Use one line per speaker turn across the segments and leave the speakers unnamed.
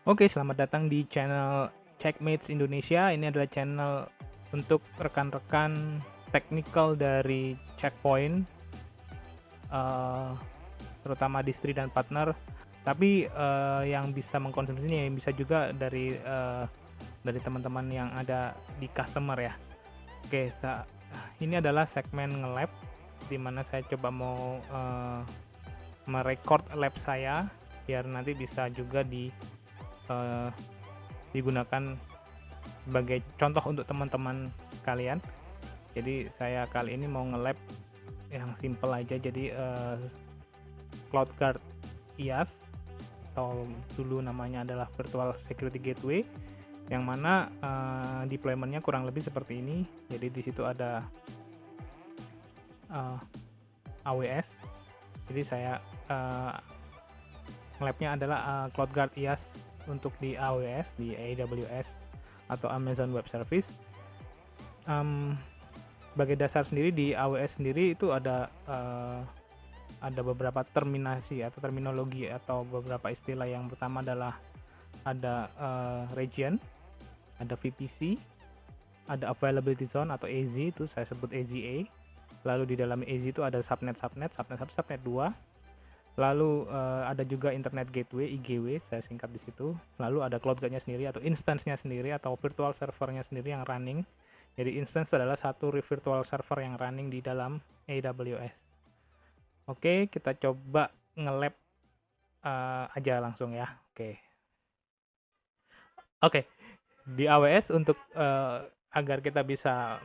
Oke, selamat datang di channel Checkmates Indonesia. Ini adalah channel untuk rekan-rekan technical dari Checkpoint, eh, terutama distri dan partner. Tapi yang bisa mengkonsumsi ini bisa juga dari teman-teman yang ada di customer ya. Oke, ini adalah segmen nge-lab di mana saya coba mau merecord lab saya biar nanti bisa juga digunakan sebagai contoh untuk teman-teman kalian. Jadi saya kali ini mau nge-lab yang simple aja. Jadi CloudGuard IaaS atau dulu namanya adalah Virtual Security Gateway, yang mana deploymentnya kurang lebih seperti ini. Jadi di situ ada AWS. Jadi saya nge-labnya adalah CloudGuard IaaS untuk di AWS, di AWS atau Amazon Web Service. Sebagai dasar sendiri di AWS sendiri itu ada beberapa terminasi atau terminologi atau beberapa istilah. Yang pertama adalah ada region, ada VPC, ada availability zone atau AZ, itu saya sebut AZA. Lalu di dalam AZ itu ada subnet 1, subnet 2. Lalu ada juga internet gateway, IGW saya singkat di situ. Lalu ada CloudGuard-nya sendiri atau instance-nya sendiri atau virtual server-nya sendiri yang running. Jadi instance adalah satu virtual server yang running di dalam AWS. Oke, kita coba nge-lab aja langsung ya. Oke, di AWS untuk agar kita bisa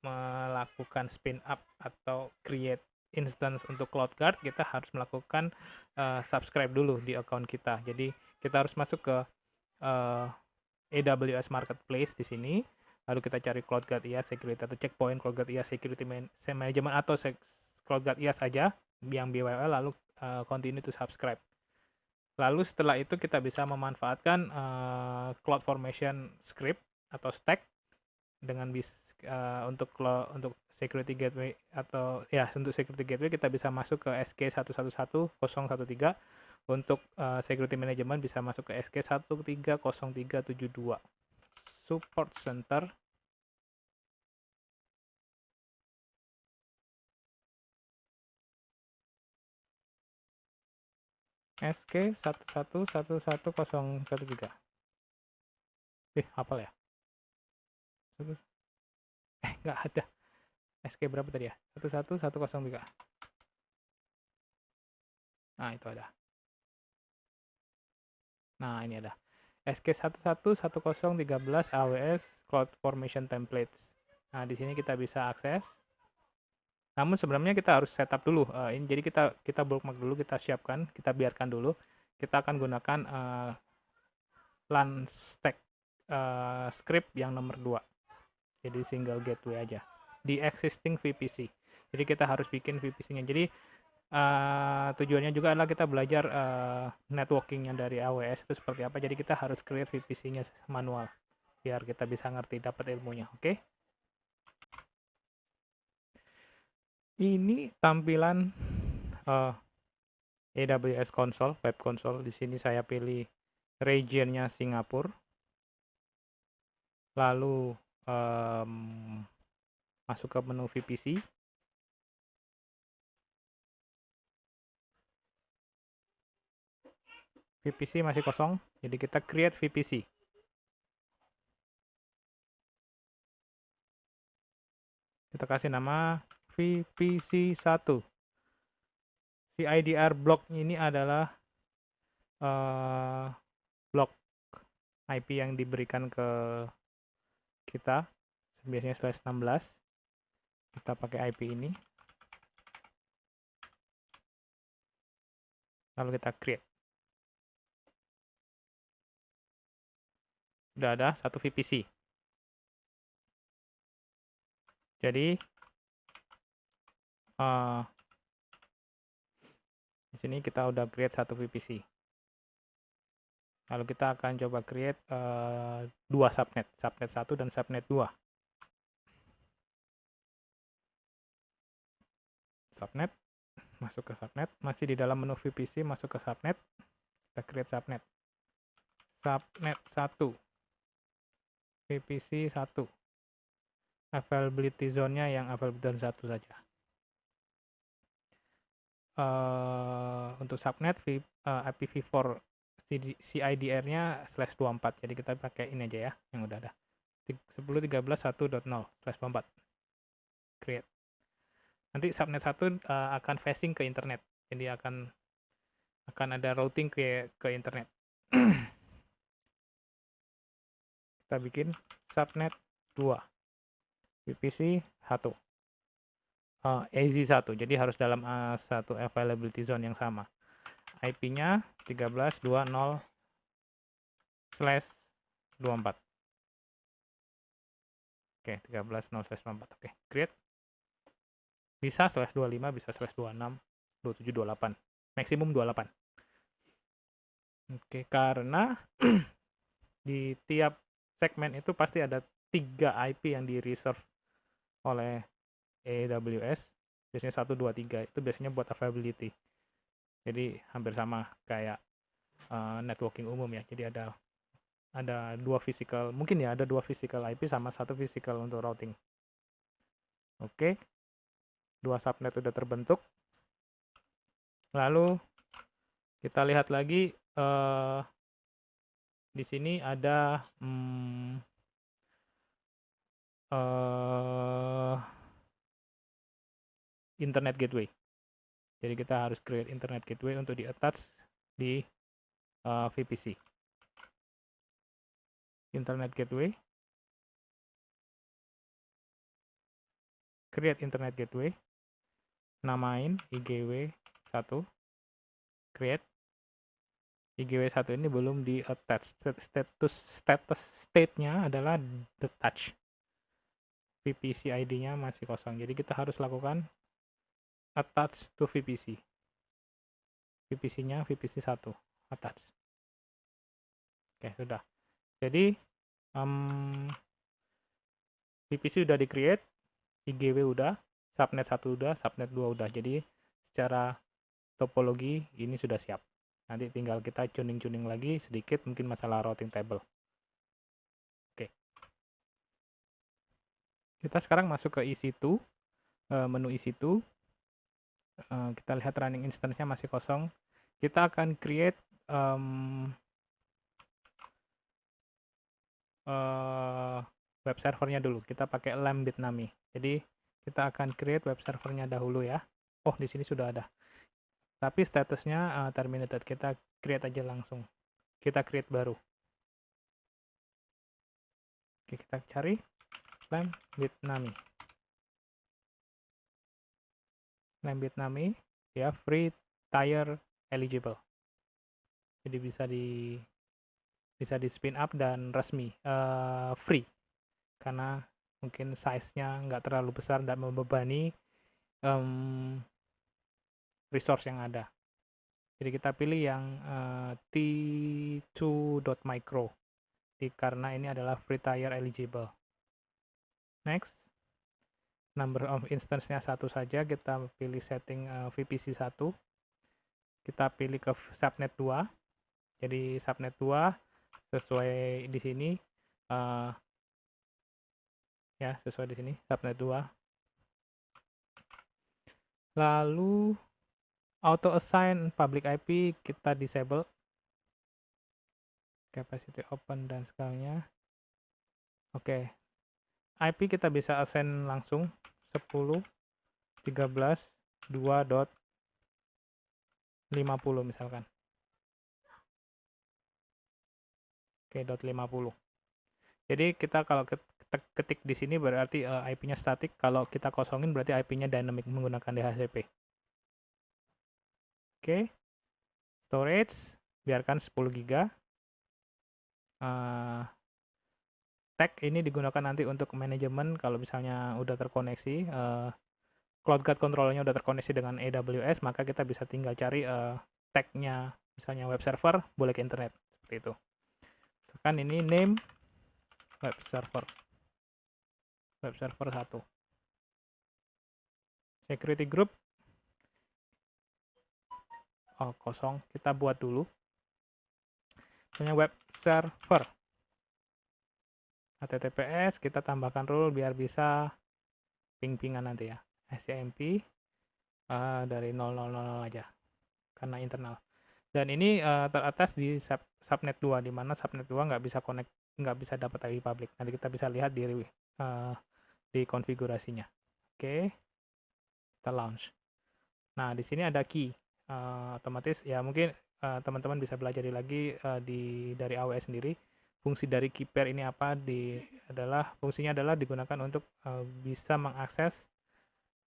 melakukan spin up atau create instance untuk CloudGuard, kita harus melakukan subscribe dulu di account kita. Jadi kita harus masuk ke AWS Marketplace di sini. Lalu kita cari CloudGuard IaaS Security atau Checkpoint CloudGuard IaaS Security Management atau CloudGuard IaaS saja yang BYOL, lalu continue to subscribe. Lalu setelah itu kita bisa memanfaatkan CloudFormation script atau stack dengan untuk security gateway atau ya untuk security gateway kita bisa masuk ke SK111013. Untuk security management bisa masuk ke SK130372. Support center SK111013. Hafal ya? Nggak ada. SK berapa tadi ya? 11103. Nah, itu ada. Nah, ini ada. SK111013 AWS CloudFormation Templates. Nah, di sini kita bisa akses. Namun sebenarnya kita harus setup dulu. Jadi kita bookmark dulu, kita siapkan, kita biarkan dulu. Kita akan gunakan LAN stack script yang nomor 2. Jadi single gateway aja di existing VPC. Jadi kita harus bikin VPC-nya. Jadi tujuannya juga adalah kita belajar networking-nya dari AWS itu seperti apa. Jadi kita harus create VPC-nya manual biar kita bisa ngerti, dapat ilmunya. Oke. Ini tampilan AWS Console, Web Console. Di sini saya pilih region-nya Singapura. Lalu masuk ke menu VPC. VPC masih kosong, jadi kita create VPC. Kita kasih nama VPC1. CIDR block ini adalah blok IP yang diberikan ke kita, biasanya /16. Kita pakai IP ini. Lalu kita create. Sudah ada satu VPC. Jadi di sini kita udah create satu VPC. Lalu kita akan coba create dua subnet, subnet 1 dan subnet 2. Subnet, masuk ke subnet, masih di dalam menu VPC, masuk ke subnet, kita create subnet. subnet 1, VPC 1, availability zone-nya yang availability zone 1 saja. Untuk subnet IPv4 CIDR-nya /24, jadi kita pakai ini aja ya, yang udah ada 10.13.1.0/24 create. Nanti subnet 1 akan facing ke internet, jadi akan ada routing ke internet. Kita bikin subnet 2, VPC 1, AZ 1, jadi harus dalam satu availability zone yang sama. IP-nya 13.20/24. Oke, 13.0/24. Oke, create. Bisa /25, bisa /26, 27, 28. Maksimum 28. Oke, karena di tiap segmen itu pasti ada 3 IP yang di reserve oleh AWS. Biasanya 1, 2, 3. Itu biasanya buat availability. Jadi hampir sama kayak networking umum ya. Jadi ada 2 physical, mungkin ya ada 2 physical IP sama 1 physical untuk routing. Oke. 2 subnet sudah terbentuk. Lalu kita lihat lagi di sini ada internet gateway. Jadi kita harus create internet gateway untuk di-attach di VPC. Internet gateway. Create internet gateway. Namain IGW 1. Create. IGW 1 ini belum di-attach. State-nya adalah detach. VPC ID-nya masih kosong. Jadi kita harus lakukan attach to VPC. VPC-nya VPC 1. Attach. Oke, sudah. Jadi VPC udah di-create, IGW udah, subnet 1 udah, subnet 2 udah. Jadi secara topologi ini sudah siap. Nanti tinggal kita tuning-tuning lagi sedikit, mungkin masalah routing table. Oke. Kita sekarang masuk ke EC2, menu EC2. Kita lihat running instance-nya masih kosong. Kita akan create web servernya dulu. Kita pakai Lambda-Bitnami. Jadi kita akan create web servernya dahulu ya. Oh, di sini sudah ada. Tapi statusnya terminated. Kita create aja langsung. Kita create baru. Oke, kita cari Lambda-Bitnami. Lambda-Bitnami ya, free tier eligible. Jadi bisa di spin up dan resmi, free. Karena mungkin size-nya nggak terlalu besar dan membebani resource yang ada. Jadi kita pilih yang T2.micro karena ini adalah free tier eligible. Next, number of instance-nya 1 saja, kita pilih setting VPC 1. Kita pilih ke subnet 2. Jadi subnet 2 sesuai di sini ya, sesuai di sini subnet 2. Lalu auto assign public IP kita disable. Capacity open dan segalanya. Oke. IP kita bisa assign langsung 10.13.2.50 misalkan. Oke, .50. Jadi kita kalau ketik di sini berarti IP-nya static, kalau kita kosongin berarti IP-nya dynamic menggunakan DHCP. Oke. Storage biarkan 10 GB. Tag ini digunakan nanti untuk manajemen kalau misalnya udah terkoneksi, CloudGuard controller-nya udah terkoneksi dengan AWS, maka kita bisa tinggal cari tag-nya, misalnya web server, boleh ke internet, seperti itu. Misalkan ini name web server 1. Security group, kosong, kita buat dulu. punya web server. HTTPS kita tambahkan rule biar bisa ping-pingan nanti ya. SCMP dari 000 aja karena internal. Dan ini teratas di subnet 2 di mana subnet 2 nggak bisa connect, nggak bisa dapat IP public. Nanti kita bisa lihat di konfigurasinya. Oke, kita launch. Nah, di sini ada key. Otomatis ya mungkin teman-teman bisa belajar lagi dari AWS sendiri. Fungsi dari key pair ini apa? Fungsinya adalah digunakan untuk bisa mengakses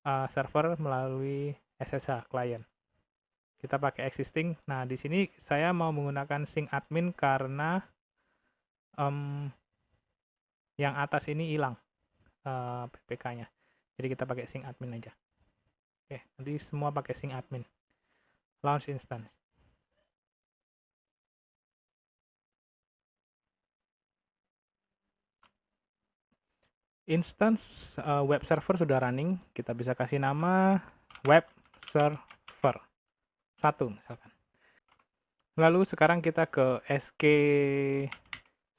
server melalui SSH client. Kita pakai existing. Nah, di sini saya mau menggunakan sync admin karena yang atas ini hilang PPK-nya. Jadi kita pakai sync admin aja. Oke, nanti semua pakai sync admin. Launch instance. Instance web server sudah running. Kita bisa kasih nama web server 1 misalkan. Lalu sekarang kita ke SK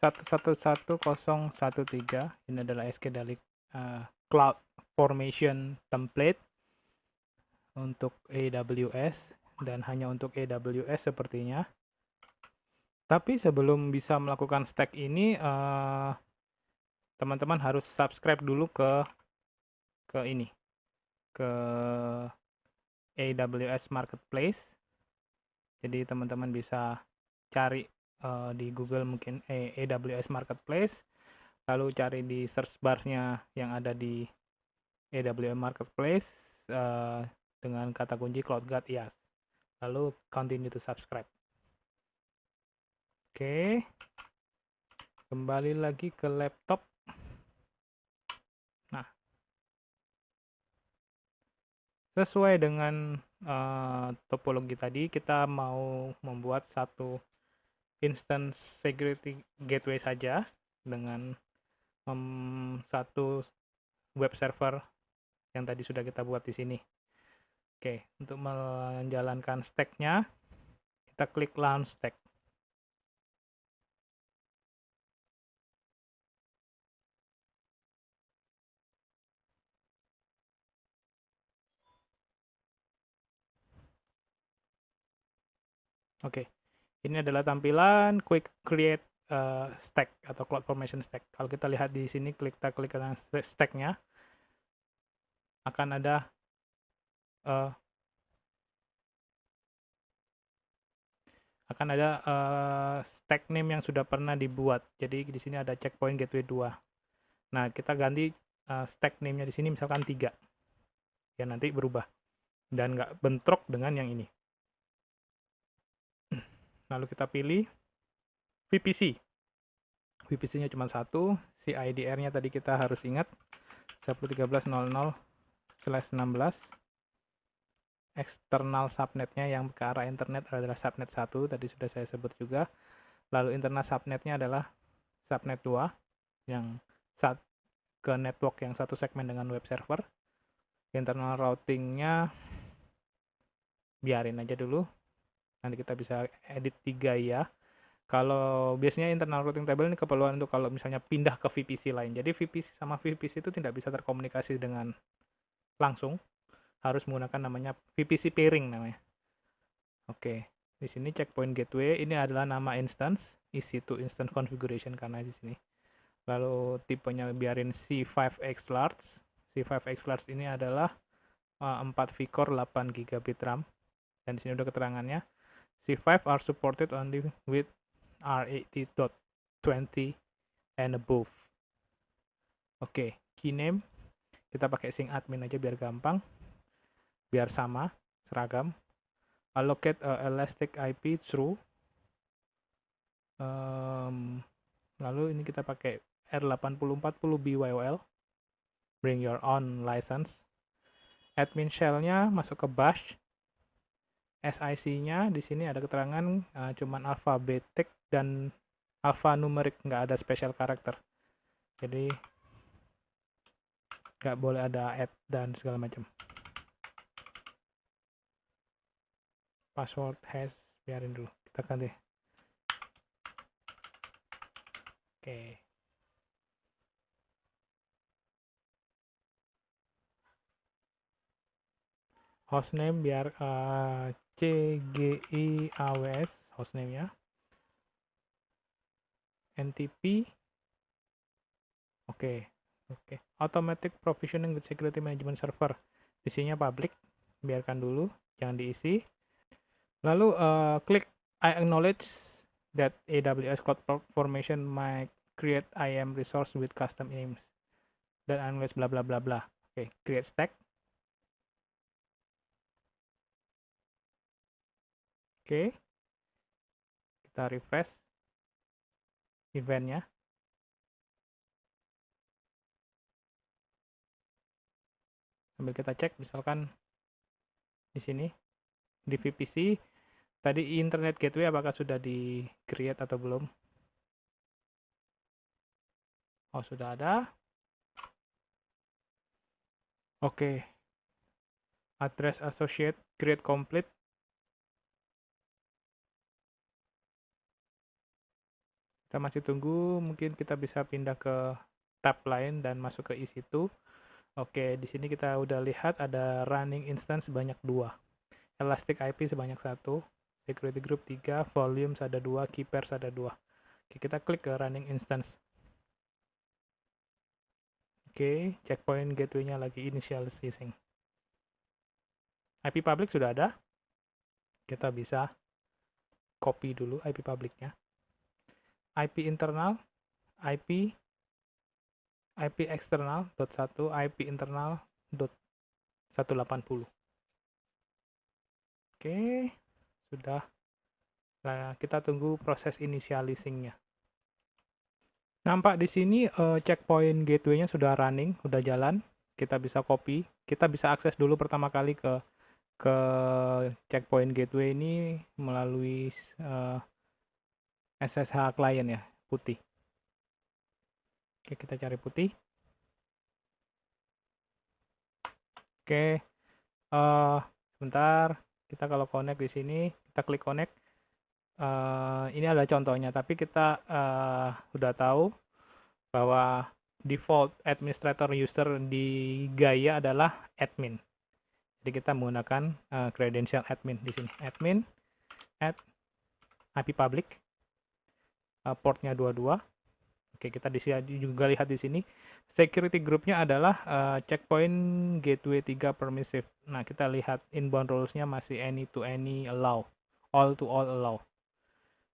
111013. Ini adalah SK dari Cloud Formation Template untuk AWS dan hanya untuk AWS sepertinya. Tapi sebelum bisa melakukan stack ini, teman-teman harus subscribe dulu ke ini, ke AWS Marketplace. Jadi teman-teman bisa cari di Google mungkin AWS Marketplace, lalu cari di search bar-nya yang ada di AWS Marketplace dengan kata kunci CloudGuard IaaS. Lalu continue to subscribe. Oke, kembali lagi ke laptop. Nah, sesuai dengan topologi tadi, kita mau membuat satu instance security gateway saja dengan satu web server yang tadi sudah kita buat di sini. Oke, untuk menjalankan stack-nya, kita klik launch stack. Oke, ini adalah tampilan quick create stack atau CloudFormation stack. Kalau kita lihat di sini, kita klik stack-nya, akan ada stack name yang sudah pernah dibuat. Jadi di sini ada checkpoint gateway 2. Nah, kita ganti stack name-nya di sini misalkan 3. Ya nanti berubah dan nggak bentrok dengan yang ini. Lalu kita pilih VPC. VPC-nya cuma satu, CIDR-nya tadi kita harus ingat 10.13.00/16. Eksternal subnet-nya yang ke arah internet adalah subnet 1, tadi sudah saya sebut juga. Lalu internal subnet-nya adalah subnet 2 yang ke network yang satu segmen dengan web server. Internal routing-nya biarin aja dulu. Nanti kita bisa edit 3 ya. Kalau biasanya internal routing table ini keperluan untuk kalau misalnya pindah ke VPC lain. Jadi VPC sama VPC itu tidak bisa terkomunikasi dengan langsung. Harus menggunakan namanya VPC pairing namanya. Oke, di sini checkpoint gateway ini adalah nama instance, EC2 instance configuration karena di sini. Lalu tipenya biarin C5X large. C5X large ini adalah 4 vCore 8 GB RAM. Dan di sini udah keterangannya. C5 are supported only with R80.20 and above. Oke, key name kita pakai sync admin aja biar gampang, biar sama, seragam. Allocate elastic IP true. Lalu ini kita pakai R8040 BYOL, bring your own license. Admin shell-nya masuk ke bash. SIC-nya di sini ada keterangan cuman alphabetic dan alphanumeric, nggak ada special character. Jadi nggak boleh ada add dan segala macam. Password hash biarin dulu, kita ganti. Oke. Hostname biar CGI-AWS hostname-nya. NTP. Oke. Oke. Automatic Provisioning with Security Management Server. Isinya public. Biarkan dulu, jangan diisi. Lalu klik I acknowledge that AWS CloudFormation might create IAM resource with custom names. Dan acknowledge bla bla bla bla. Oke, create stack. Oke. Kita refresh eventnya. Sambil kita cek misalkan di sini di VPC tadi internet gateway apakah sudah di create atau belum. Oh, sudah ada. Oke. Address associate create complete. Kita masih tunggu, mungkin kita bisa pindah ke tab lain dan masuk ke EC2. Oke, di sini kita udah lihat ada running instance sebanyak 2. Elastic IP sebanyak 1, security group 3, volumes ada 2, key pairs ada 2. Oke, kita klik ke running instance. Oke, checkpoint gateway-nya lagi initializing. IP public sudah ada. Kita bisa copy dulu IP public-nya. IP internal, IP external .1, IP internal .180. Oke, sudah. Nah, kita tunggu proses initializing-nya. Nampak di sini checkpoint gateway-nya sudah running, sudah jalan. Kita bisa copy, kita bisa akses dulu pertama kali ke checkpoint gateway ini melalui SSH client ya, putih. Oke, kita cari putih. Oke, sebentar. Kita kalau connect di sini, kita klik connect. Ini ada contohnya, tapi kita udah tahu bahwa default administrator user di Gaia adalah admin. Jadi kita menggunakan credential admin di sini. Admin add IP public, portnya 22. Oke, kita juga lihat di sini security groupnya adalah checkpoint gateway 3 permissive. Nah, kita lihat inbound rules-nya masih any to any allow, all to all allow.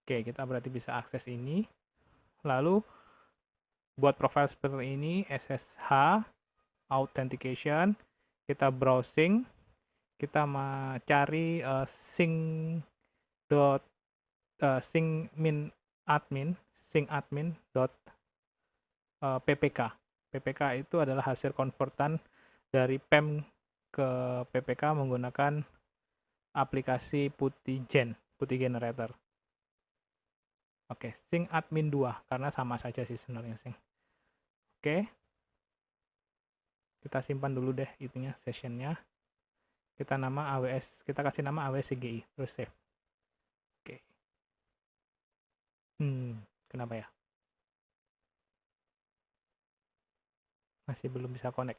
Oke, kita berarti bisa akses ini. Lalu buat profile seperti ini, SSH authentication, kita browsing, kita cari syncadmin.ppk. PPK itu adalah hasil konvertan dari PEM ke PPK menggunakan aplikasi Putih Generator. Oke, syncadmin 2 karena sama saja sih sebenarnya sync. Oke. Kita simpan dulu deh itunya sessionnya. Kita kasih nama AWS CGI, terus save. Oke. Kenapa ya? Masih belum bisa connect.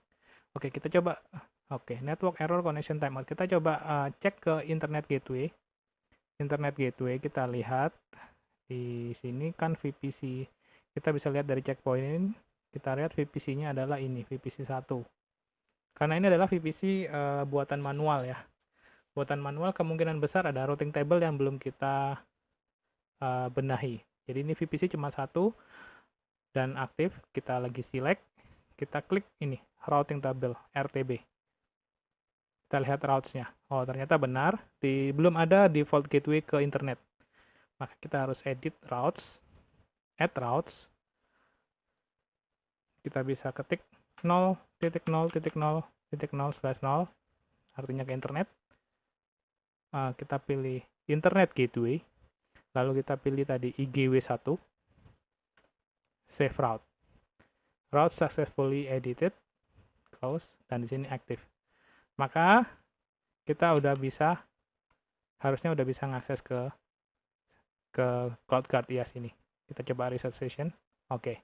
Oke, kita coba. Oke, network error connection timeout. Kita coba cek ke internet gateway. Internet gateway kita lihat di sini kan VPC. Kita bisa lihat dari checkpoint ini, kita lihat VPC-nya adalah ini, VPC 1. Karena ini adalah VPC buatan manual ya. Buatan manual kemungkinan besar ada routing table yang belum kita benahi. Jadi ini VPC cuma 1 dan aktif. Kita lagi select, kita klik ini, routing table, RTB. Kita lihat routes-nya. Oh, ternyata benar, belum ada default gateway ke internet. Maka kita harus edit routes, add routes. Kita bisa ketik 0.0.0.0/0, artinya ke internet. Kita pilih internet gateway, lalu kita pilih tadi IGW1, save route. Route successfully edited, close, dan di sini aktif. Maka kita harusnya udah bisa ngakses ke CloudGuard IaaS ini. Kita coba reset session. Oke,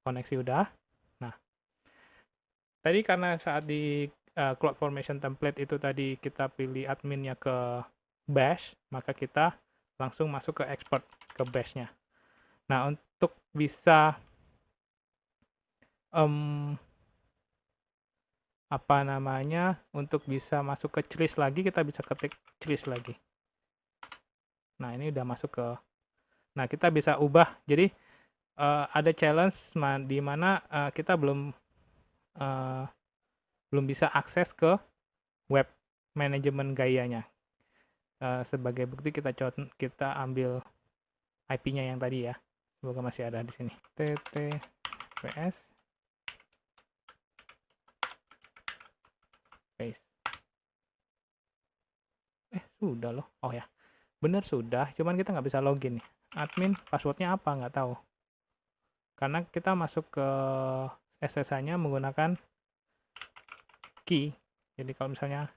koneksi udah. Nah, tadi karena saat di CloudFormation template itu tadi kita pilih adminnya ke bash, maka kita langsung masuk ke export ke bash-nya. Nah, untuk bisa apa namanya, untuk bisa masuk ke checklist lagi, kita bisa ketik checklist lagi. Nah, ini udah masuk ke, nah kita bisa ubah. Jadi ada challenge di mana kita uh, belum bisa akses ke web manajemen gayanya. Sebagai bukti kita ambil IP-nya yang tadi ya. Semoga masih ada di sini. TTPS paste. Sudah loh. Oh ya, bener sudah. Cuman kita nggak bisa login nih. Admin passwordnya apa nggak tahu. Karena kita masuk ke SSH-nya menggunakan key. Jadi kalau misalnya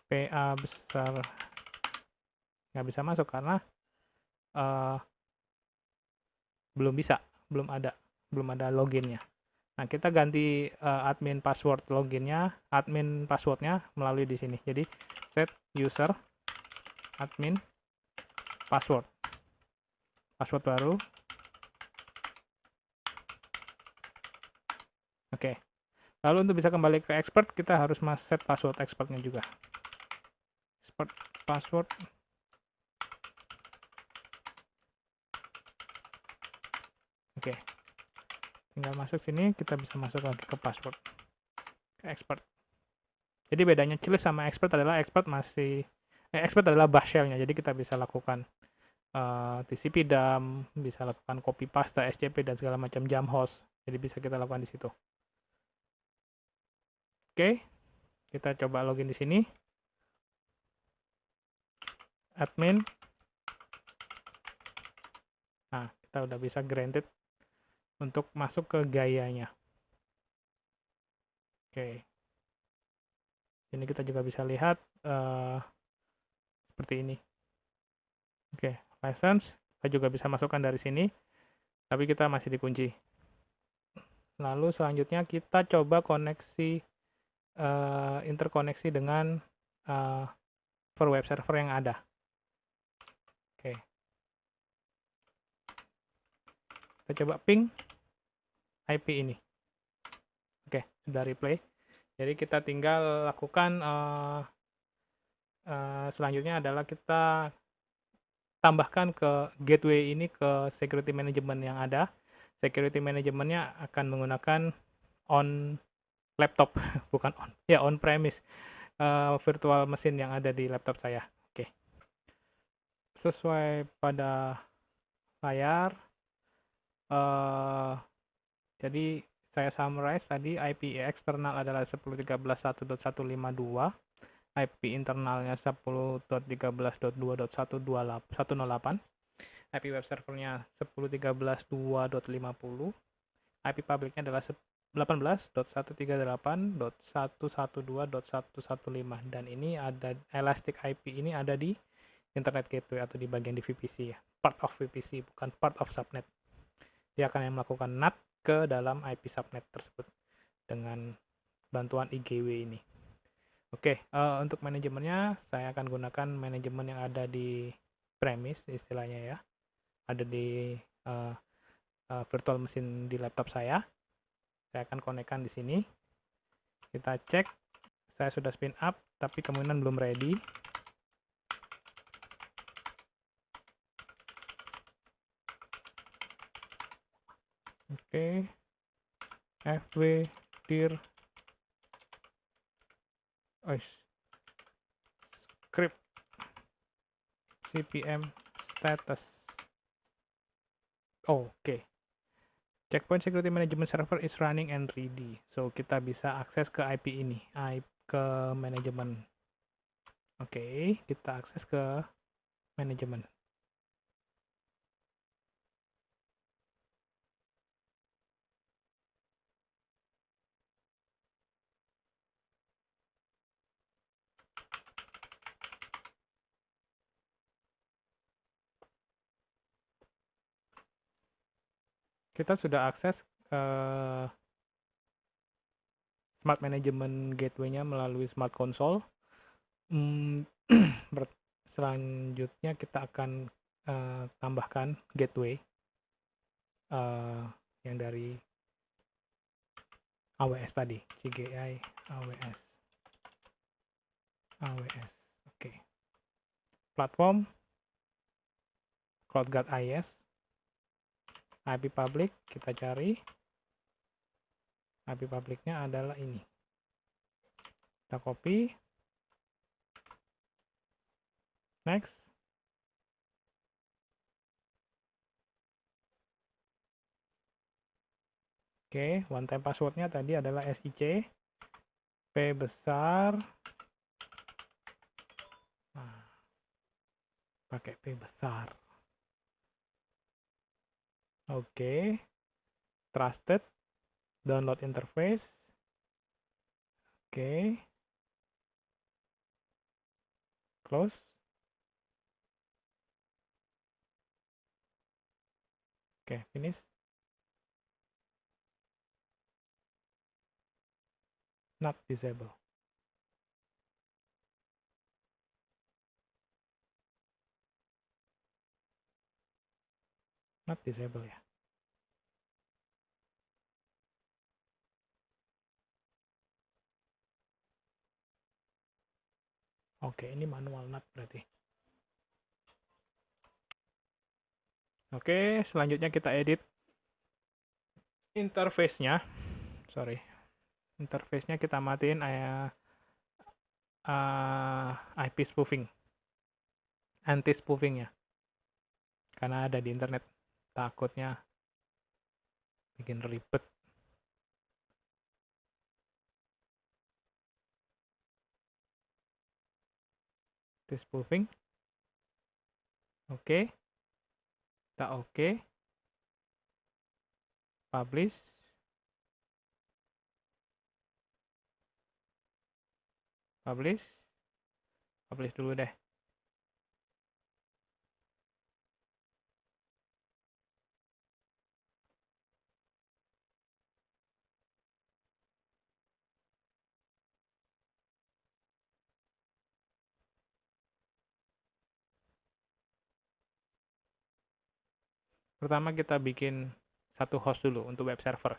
PA besar nggak bisa masuk karena uh, belum ada loginnya. Nah, kita ganti admin passwordnya melalui di sini. Jadi set user admin password baru. Oke. Lalu untuk bisa kembali ke expert, kita harus set password expertnya juga. Expert password. Oke. Tinggal masuk sini, kita bisa masuk lagi ke password. Ke expert. Jadi bedanya checklist sama expert adalah expert adalah bash shell-nya. Jadi kita bisa lakukan TCP dump, bisa lakukan copy paste SCP dan segala macam jam host. Jadi bisa kita lakukan di situ. Oke. Kita coba login di sini. Admin. Nah, kita udah bisa granted untuk masuk ke gayanya. Oke. Ini kita juga bisa lihat seperti ini. Oke, license. Kita juga bisa masukkan dari sini, tapi kita masih dikunci. Lalu selanjutnya kita coba koneksi interkoneksi dengan web server yang ada. Oke. Kita coba ping IP ini. Oke, sudah replay. Jadi kita tinggal lakukan selanjutnya adalah kita tambahkan ke gateway ini ke security management yang ada. Security managementnya akan menggunakan on laptop, bukan on premise virtual mesin yang ada di laptop saya. Oke. Sesuai pada layar. Jadi saya summarize tadi IP eksternal adalah 10.13.1.152, IP internalnya 10.13.2.1.108, IP web servernya 10.13.2.50, IP publiknya adalah 18.138.112.115, dan ini ada Elastic IP ini ada di Internet Gateway atau di bagian di VPC ya, part of VPC bukan part of subnet. Dia akan melakukan NAT ke dalam IP subnet tersebut dengan bantuan IGW ini. Oke, untuk manajemennya saya akan gunakan manajemen yang ada di premise istilahnya ya, ada di virtual mesin di laptop saya. Saya akan konekkan di sini. Kita cek, saya sudah spin up, tapi kemungkinan belum ready. Oke, fw dir script cpm status. Oke. Checkpoint Security Management Server is running and ready. So, kita bisa akses ke IP ini, ke manajemen. Oke, kita akses ke manajemen. kita sudah akses Smart Management Gateway-nya melalui Smart Console. Selanjutnya kita akan tambahkan gateway yang dari AWS tadi, CGI AWS. Oke. Platform CloudGuard IaaS, IP public kita cari. IP publicnya adalah ini. Kita copy. Next. Oke, one time passwordnya tadi adalah SIC, P besar, nah, pakai P besar. Oke, trusted, download interface. Oke, close. Oke, finish. Not disable. Not disable ya. Oke, ini manual not berarti. Oke, selanjutnya kita edit interface-nya. Sorry. Interface-nya kita matiin IP spoofing. Anti-spoofing ya. Karena ada di internet. Takutnya bikin ribet. Anti-spoofing. Oke. Kita oke. Publish. Publish. Publish dulu deh. Pertama kita bikin satu host dulu untuk web server.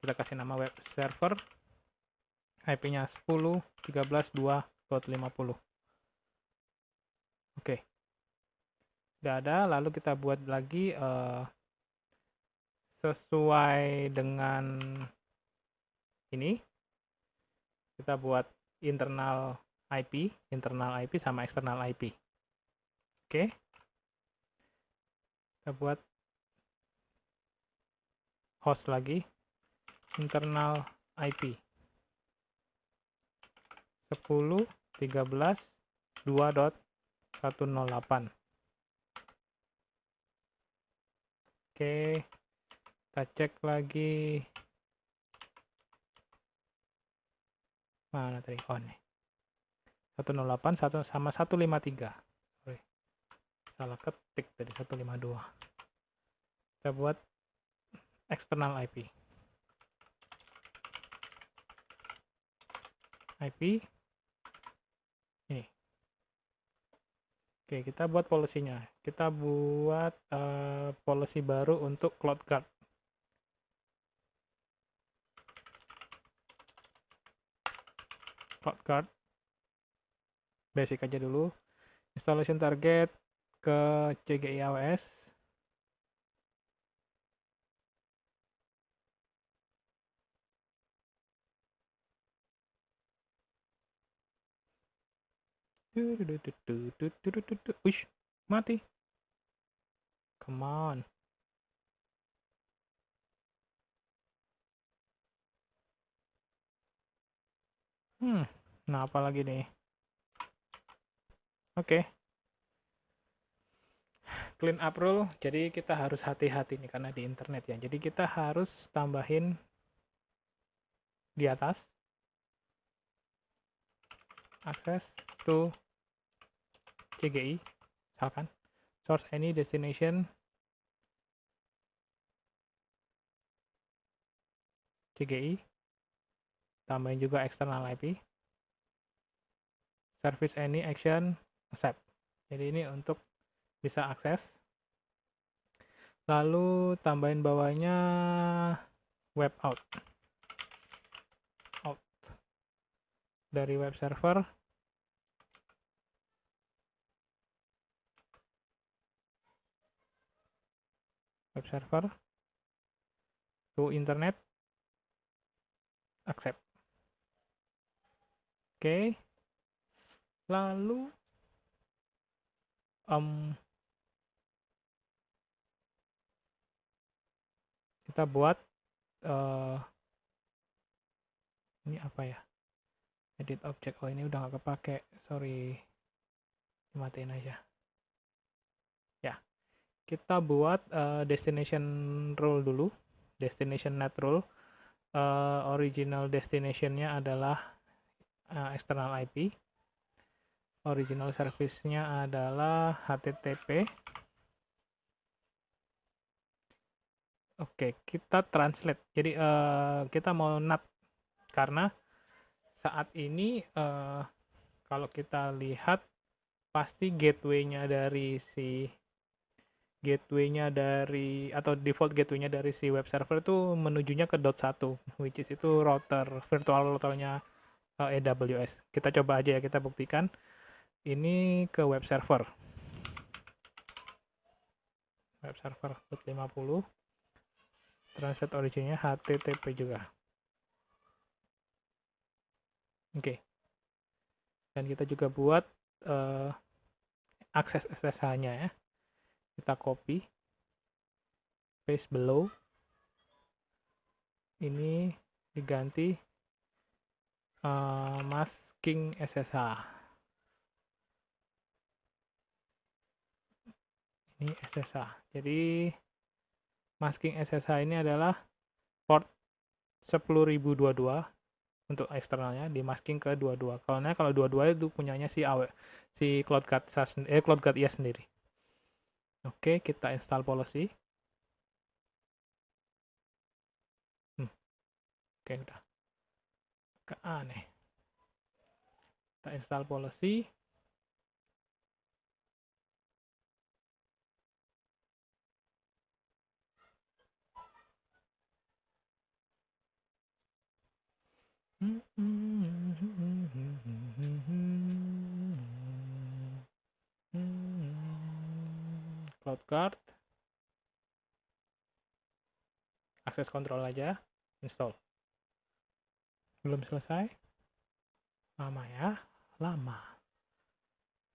Kita kasih nama web server. IP-nya 10.13.2.50. Oke. Udah ada, lalu kita buat lagi sesuai dengan ini. Kita buat internal IP sama external IP. Oke. Kita buat host lagi, internal IP 10.13.2.108. Oke, kita cek lagi. Mana tadi? Oh, nih. 108 sama 153. Sorry. Salah ketik tadi 152. Kita buat external IP. Ini. Oke, kita buat policy-nya. Kita buat policy baru untuk CloudGuard. CloudGuard. Basic aja dulu. Installation target ke CGI AWS. Uish, mati. Come on. Nah apa lagi nih? Oke. Clean up rule, jadi kita harus hati-hati nih karena di internet ya. Jadi kita harus tambahin di atas access to CGI, misalkan source any destination CGI, tambahin juga external IP, service any action accept. Jadi ini untuk bisa akses. Lalu tambahin bawahnya web out. Out dari web server. Web server to internet accept. Oke. Lalu kita buat ini apa ya? Edit object. Oh, ini udah nggak kepake. Sorry. Dimatiin aja. Ya. Kita buat destination rule dulu. Destination net rule. Original destination-nya adalah external IP. Original service-nya adalah HTTP. Oke, kita translate. Jadi kita mau NAT karena saat ini kalau kita lihat pasti gateway-nya dari atau default gateway-nya dari si web server itu menujunya ke .1, which is itu virtual routernya AWS. Kita coba aja ya, kita buktikan. Ini ke web server. Web server 50. Translate originnya HTTP juga. Oke. Dan kita juga buat akses SSH-nya ya. Kita copy, paste below. Ini diganti masking SSH. Ini SSH. Jadi masking SSH ini adalah port 10022 untuk eksternalnya, di masking ke 22. Kalau 22 itu punyanya si CloudGuard IaaS sendiri. Oke, kita install policy. Oke, udah. Agak aneh. Kita install policy. CloudGuard. Akses kontrol aja. Install. Belum selesai. Lama ya. Lama.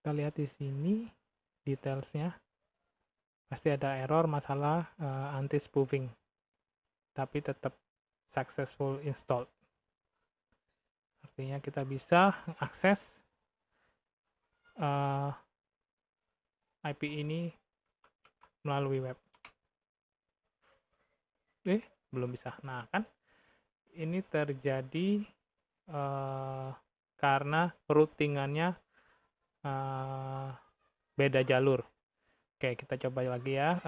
Kita lihat di sini detailsnya. Pasti ada error masalah anti-spoofing. Tapi tetap successful installed. Artinya kita bisa akses IP ini melalui web. Belum bisa. Nah, kan ini terjadi karena routingannya beda jalur. Oke, kita coba lagi ya.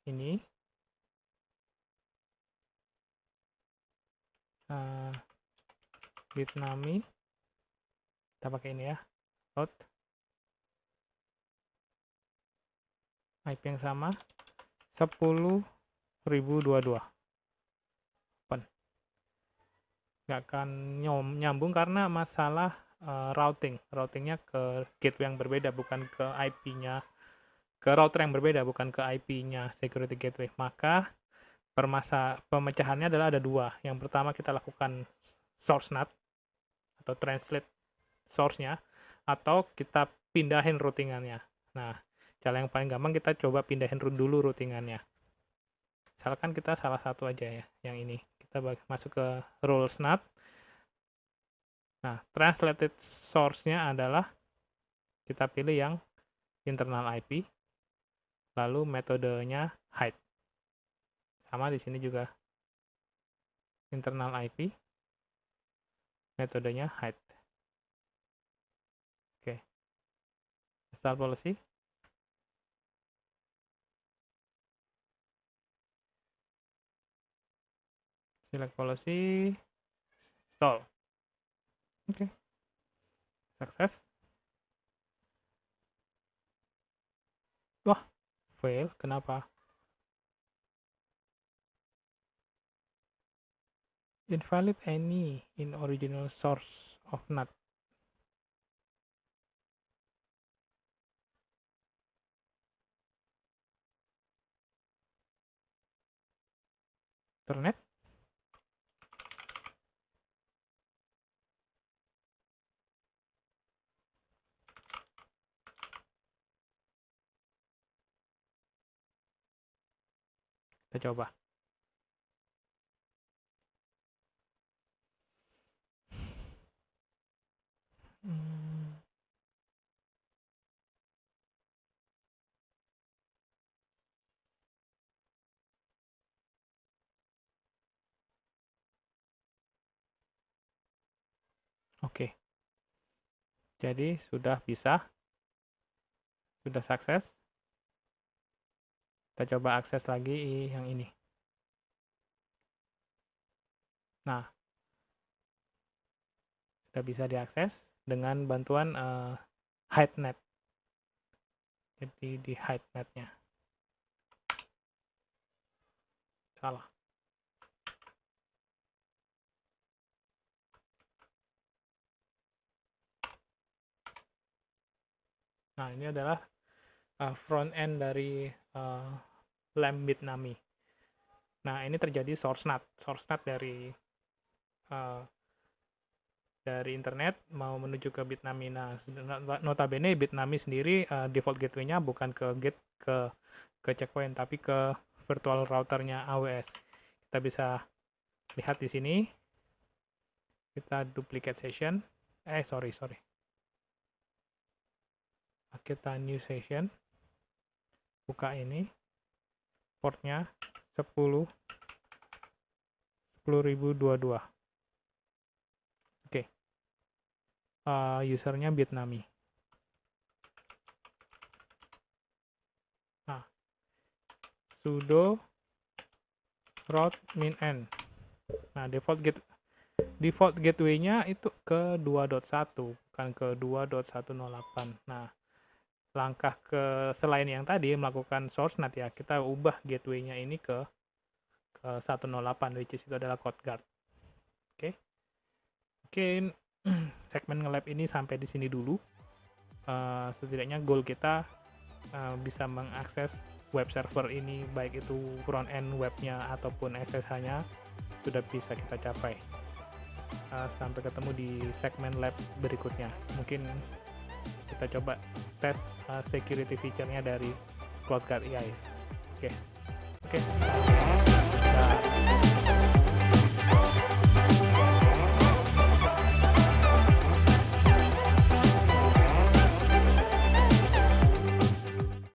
Ini Bitnami. Kita pakai ini ya. Out. IP yang sama. 10.022. Open. Nggak akan nyambung karena masalah routing. Routingnya ke gateway yang berbeda, bukan ke IP-nya. Ke router yang berbeda, bukan ke IP-nya security gateway. Maka pemecahannya adalah ada dua. Yang pertama kita lakukan source NAT atau translate source-nya, atau kita pindahin routingannya. Nah, cara yang paling gampang kita coba pindahin dulu routingannya. Misalkan kita salah satu aja ya, yang ini. Kita masuk ke rules NAT. Nah, translated source-nya adalah kita pilih yang internal IP, lalu metodenya hide. Sama di sini juga internal IP, metodenya hide. Oke. Install policy. select policy, install. Oke, sukses. Wah, fail, kenapa? Invalid any in original source of NAT. Internet. Kita coba. Oke. Jadi sudah bisa. Sudah sukses. Kita coba akses lagi yang ini. Nah, sudah bisa diakses dengan bantuan hide net. Jadi di hide netnya. Salah. Nah, ini adalah front end dari LAMP Bitnami. Nah, ini terjadi source NAT dari internet mau menuju ke Bitnami. Nah, notabene Bitnami sendiri default gateway-nya bukan ke checkpoint, tapi ke virtual routernya AWS. Kita bisa lihat di sini. Kita duplicate session. Sorry. Kita new session. Buka ini. Portnya 10.022. Oke. Usernya Bitnami. Nah, sudo route min n. Nah, default gateway-nya itu ke 2.1, bukan ke 2.108. Nah, langkah selain yang tadi melakukan source NAT ya, kita ubah gateway-nya ini ke 108, which is itu adalah CodeGuard. Oke. Mungkin segmen nge-lab ini sampai di sini dulu. Setidaknya goal kita bisa mengakses web server ini, baik itu front end webnya ataupun SSH-nya, sudah bisa kita capai. Sampai ketemu di segmen lab berikutnya. Mungkin kita coba tes security feature-nya dari CloudGuard AI. Oke.